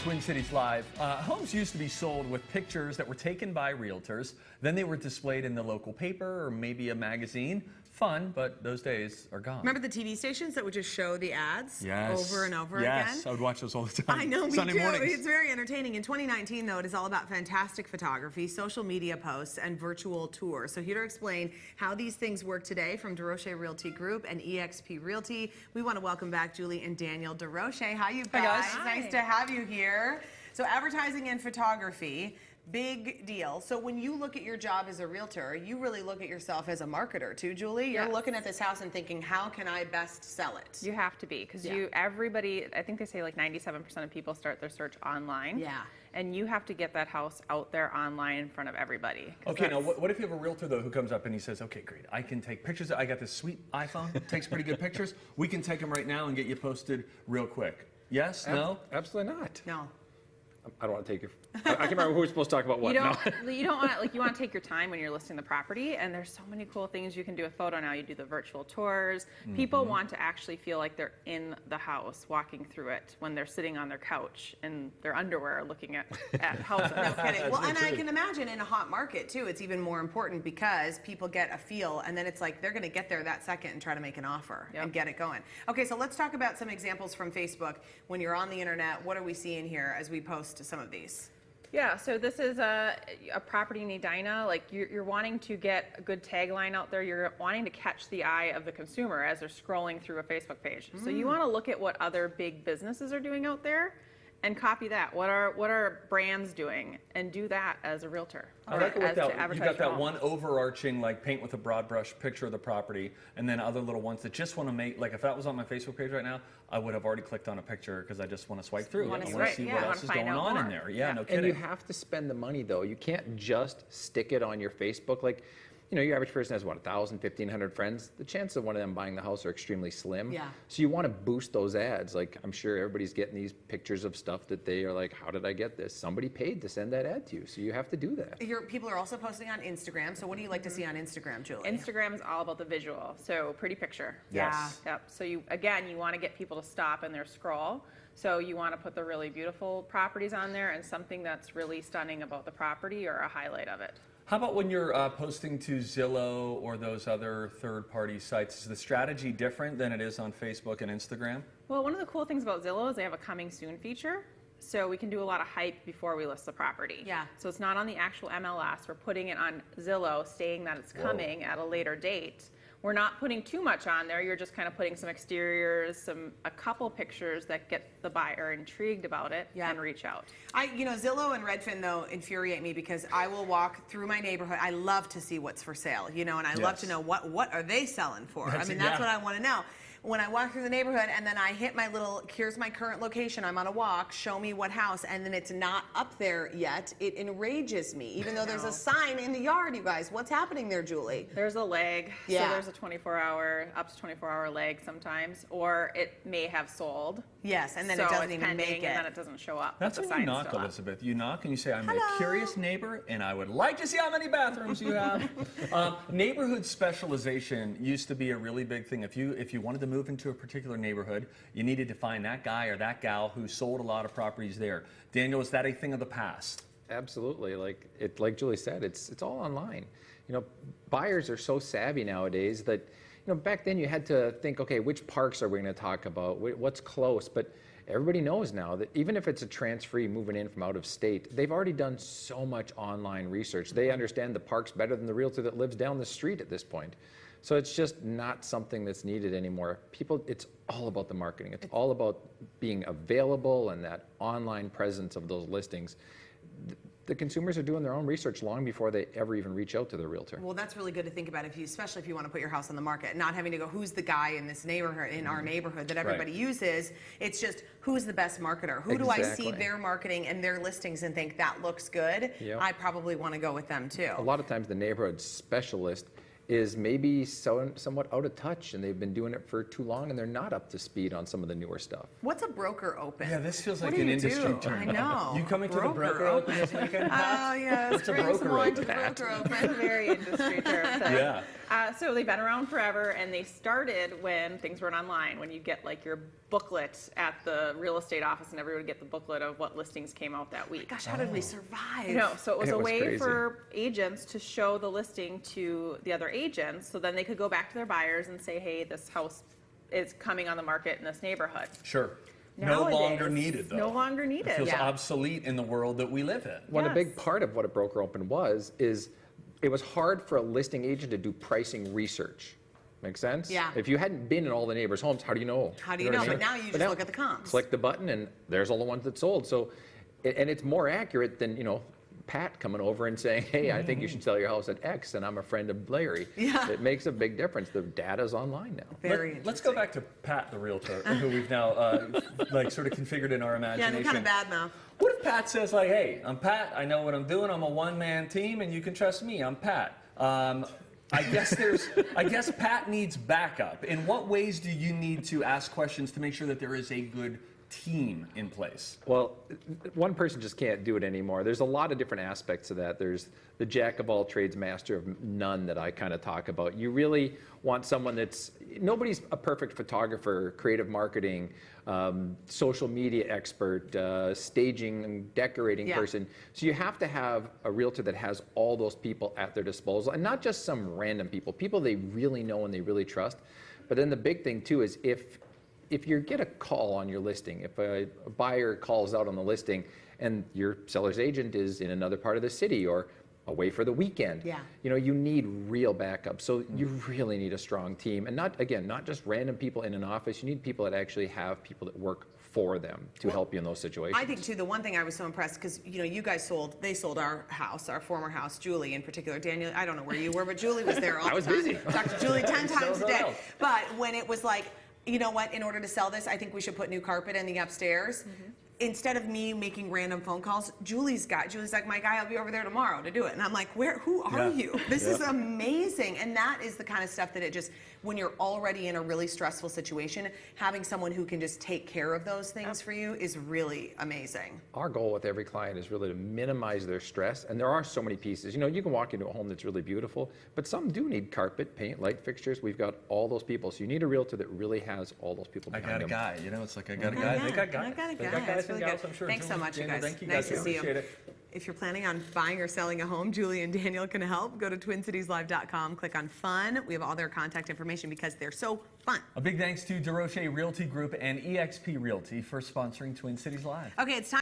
Twin Cities Live. Homes used to be sold with pictures that were taken by realtors. Then they were displayed in the local paper or maybe a magazine. Fun, but those days are gone. Remember the TV stations that would just show the ads over and over again? Yes, I would watch those all the time. I know, me Sunday too. mornings. It's very entertaining. In 2019, though, it is all about fantastic photography, social media posts, and virtual tours. So here to explain how these things work today from DeRoche Realty Group and eXp Realty, we want to welcome back Julie and Daniel DeRoche. How you guys? Hi, guys. Hi. Nice to have you here. So advertising and photography, big deal. So when you look at your job as a realtor, you really look at yourself as a marketer too, Julie. You're looking at this house and thinking, how can I best sell it? You have to be, because everybody, I think they say like 97% of people start their search online. Yeah. And you have to get that house out there online in front of everybody. Okay, now what if you have a realtor though who comes up and he says, okay, great, I can take pictures. I got this sweet iPhone, it takes pretty good pictures. We can take them right now and get you posted real quick. Yes? No? Absolutely not. No. I don't want to take your. I can't remember who we're supposed to talk about what. You don't want to, like, you want to take your time when you're listing the property, and there's so many cool things you can do with photo now. You do the virtual tours. People want to actually feel like they're in the house, walking through it when they're sitting on their couch in their underwear looking at houses. No kidding. Well, and I can imagine in a hot market too, it's even more important because people get a feel, and then it's like they're going to get there that second and try to make an offer and get it going. Okay, so let's talk about some examples from Facebook. When you're on the internet, what are we seeing here as we post some of these? Yeah, so this is a property in Edina. Like you're wanting to get a good tagline out there. You're wanting to catch the eye of the consumer as they're scrolling through a Facebook page. So you want to look at what other big businesses are doing out there and copy that. What are brands doing, and do that as a realtor. I like it with that. You got that one overarching, like, paint with a broad brush picture of the property, and then other little ones that just want to make, like, if that was on my Facebook page right now, I would have already clicked on a picture because I just want to swipe through. I want to see what else is going on in there. Yeah, no kidding. And you have to spend the money, though. You can't just stick it on your Facebook. Like, you know, your average person has, what, 1,000, 1,500 friends? The chances of one of them buying the house are extremely slim. Yeah. So you want to boost those ads. Like, I'm sure everybody's getting these pictures of stuff that they are like, how did I get this? Somebody paid to send that ad to you, so you have to do that. People are also posting on Instagram. So what do you like to see on Instagram, Julie? Instagram is all about the visual, so pretty picture. Yes. Yep. So you want to get people to stop in their scroll. So you want to put the really beautiful properties on there and something that's really stunning about the property or a highlight of it. How about when you're posting to Zillow or those other third-party sites? Is the strategy different than it is on Facebook and Instagram? Well, one of the cool things about Zillow is they have a coming soon feature. So we can do a lot of hype before we list the property. Yeah. So it's not on the actual MLS. We're putting it on Zillow, saying that it's coming at a later date. We're not putting too much on there. You're just kind of putting some exteriors, a couple pictures that get the buyer intrigued about it and reach out. Zillow and Redfin, though, infuriate me because I will walk through my neighborhood. I love to see what's for sale, and I love to know what are they selling for. That's what I want to know. When I walk through the neighborhood and then I hit my little, here's my current location, I'm on a walk, show me what house, and then it's not up there yet, it enrages me. Even though there's a sign in the yard, you guys. What's happening there, Julie? There's a lag. So there's a 24-hour, up to 24-hour lag sometimes, or it may have sold. Yes, and then it doesn't even make it. And then it doesn't show up. That's when you knock, Elizabeth. You knock and you say, I'm a curious neighbor, and I would like to see how many bathrooms you have. Neighborhood specialization used to be a really big thing. If you wanted to move into a particular neighborhood, you needed to find that guy or that gal who sold a lot of properties there. Daniel, is that a thing of the past? Absolutely. Like Julie said, it's all online. Buyers are so savvy nowadays that back then you had to think, okay, which parks are we going to talk about? What's close? But everybody knows now that even if it's a transferee moving in from out of state, they've already done so much online research. They understand the parks better than the realtor that lives down the street at this point. So it's just not something that's needed anymore. It's all about the marketing. It's all about being available and that online presence of those listings. The consumers are doing their own research long before they ever even reach out to their realtor. Well, that's really good to think about, especially if you want to put your house on the market, not having to go, who's the guy in this neighborhood, in our neighborhood that everybody uses. It's just, who's the best marketer? Who do I see their marketing and their listings and think that looks good? Yep. I probably want to go with them too. A lot of times the neighborhood specialist is maybe somewhat out of touch, and they've been doing it for too long, and they're not up to speed on some of the newer stuff. What's a broker open? Yeah, this feels like an industry term. I know. You coming to the broker open this weekend? Oh, yes. What's a broker open? Broker open. Very industry term. Yeah. So they've been around forever, and they started when things weren't online, when you get like your booklet at the real estate office, and everyone would get the booklet of what listings came out that week. Gosh, how did we survive? No, so it was a way crazy. for agents to show the listing to the other agents, so then they could go back to their buyers and say, hey, this house is coming on the market in this neighborhood. Sure. No Nowadays, longer needed, though. No longer needed. It feels Yeah. obsolete in the world that we live in. One a big Yes. part of what a broker open is it was hard for a listing agent to do pricing research. Make sense? Yeah. If you hadn't been in all the neighbors' homes, how do you know? How do you what I know? mean? But now you But just look at the comps. Click the button and there's all the ones that sold. So, and it's more accurate than, Pat coming over and saying, hey, I think you should sell your house at X and I'm a friend of Larry. Yeah. It makes a big difference. The data's online now. Very Let's go back to Pat, the realtor, who we've now like sort of configured in our Yeah, imagination. no kind of bad mouth. What if Pat says like, hey, I'm Pat, I know what I'm doing, I'm a one-man team, and you can trust me, I'm Pat. I guess Pat needs backup. In what ways do you need to ask questions to make sure that there is a good team in place? Well, one person just can't do it anymore. There's a lot of different aspects to that. There's the jack of all trades, master of none that I kind of talk about. You really want someone nobody's a perfect photographer, creative marketing, social media expert, staging and decorating Yeah. person. So you have to have a realtor that has all those people at their disposal, and not just some random people they really know and they really trust. But then the big thing too is if you get a call on your listing, if a buyer calls out on the listing and your seller's agent is in another part of the city or away for the weekend, Yeah. you need real backup. So you really need a strong team, and not just random people in an office. You need people that actually have people that work for them to help you in those situations. I think too, the one thing I was so impressed, because you guys they sold our house, our former house, Julie in particular. Daniel, I don't know where you were, but Julie was there all I was the time. busy. Talked to Julie 10 times a day. well. But when it was like, you know what, in order to sell this, I think we should put new carpet in the upstairs. Instead of me making random phone calls, Julie's like, my guy, I'll be over there tomorrow to do it. And I'm like, who are Yeah. you? This is amazing. And that is the kind of stuff that when you're already in a really stressful situation, having someone who can just take care of those things for you is really amazing. Our goal with every client is really to minimize their stress, and there are so many pieces. You can walk into a home that's really beautiful, but some do need carpet, paint, light fixtures. We've got all those people, so you need a realtor that really has all those people I behind got a them. guy. It's like I got a guy. They got guys. I got a They guy. got guys That's and really gals, good. I'm sure. Thanks so Julie, much, you Daniel, guys. Thank you Nice guys. to see you. Appreciate it. If you're planning on buying or selling a home, Julie and Daniel can help. Go to TwinCitiesLive.com, click on Fun. We have all their contact information because they're so fun. A big thanks to DeRoche Realty Group and eXp Realty for sponsoring Twin Cities Live. Okay, it's time.